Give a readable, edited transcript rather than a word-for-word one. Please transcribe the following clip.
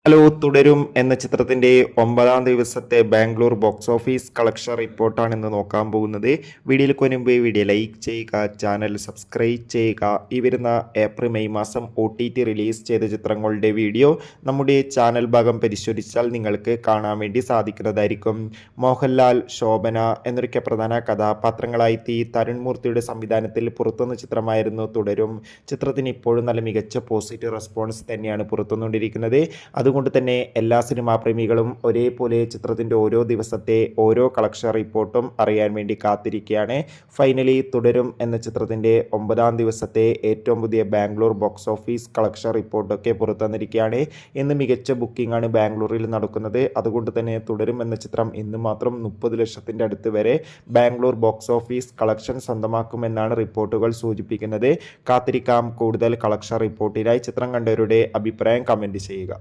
Hello തുടരും എന്ന ചിത്രത്തിന്റെ 9-ാം ദിവസത്തെ ബാംഗ്ലൂർ ബോക്സ് ഓഫീസ് കളക്ഷൻ റിപ്പോർട്ടാണ് ഇന്ന് നോക്കാൻ പോകുന്നത്. വീഡിയോയിൽ മുൻപ് വീഡിയോ ലൈക്ക് ചെയ്യുക, ചാനൽ സബ്സ്ക്രൈബ് ചെയ്യുക. ഈ വരുന്ന ഏപ്രിൽ മെയ് മാസം OTT റിലീസ് ചെയ്ത ചിത്രങ്ങളുടെ വീഡിയോ നമ്മുടെ ചാനൽ ഭാഗം പരിശോധിച്ചാൽ നിങ്ങൾക്ക് കാണാൻ വേണ്ടി സാധിക്കുന്നതായിരിക്കും. മോഹൻലാൽ, ശോഭന എന്നൊക്കെ പ്രധാന കഥാപാത്രങ്ങളായി തരുൺ മൂർത്തിയുടെ സംവിധാനത്തിൽ പുറത്തുവന്ന ചിത്രമായിരുന്നു തുടരും. ചിത്രത്തിന് ഇപ്പോഴും നല്ല മികച്ച പോസിറ്റീവ് റെസ്പോൺസ് തന്നെയാണ് പുറത്തുവന്നുകൊണ്ടിരിക്കുന്നത്. അതുകൊണ്ട് തന്നെ എല്ലാ സിനിമാ പ്രേമികളും ഒരേപോലെ ചിത്രത്തിൻ്റെ ഓരോ ദിവസത്തെ ഓരോ കളക്ഷൻ റിപ്പോർട്ടും അറിയാൻ വേണ്ടി കാത്തിരിക്കുകയാണ്. ഫൈനലി തുടരും എന്ന ചിത്രത്തിൻ്റെ 9-ാം ദിവസത്തെ ഏറ്റവും പുതിയ ബാംഗ്ലൂർ ബോക്സ് ഓഫീസ് കളക്ഷൻ റിപ്പോർട്ടൊക്കെ പുറത്തുവന്നിരിക്കുകയാണ്. ഇന്ന് മികച്ച ബുക്കിംഗ് ആണ് ബാംഗ്ലൂരിൽ നടക്കുന്നത്. അതുകൊണ്ട് തന്നെ തുടരും എന്ന ചിത്രം ഇന്ന് മാത്രം 30 ലക്ഷത്തിൻ്റെ അടുത്ത് വരെ ബാംഗ്ലൂർ ബോക്സ് ഓഫീസ് കളക്ഷൻ സ്വന്തമാക്കുമെന്നാണ് റിപ്പോർട്ടുകൾ സൂചിപ്പിക്കുന്നത്. കാത്തിരിക്കാം കൂടുതൽ കളക്ഷൻ റിപ്പോർട്ടിനായി. ചിത്രം കണ്ടവരുടെ അഭിപ്രായം കമൻറ്റ് ചെയ്യുക.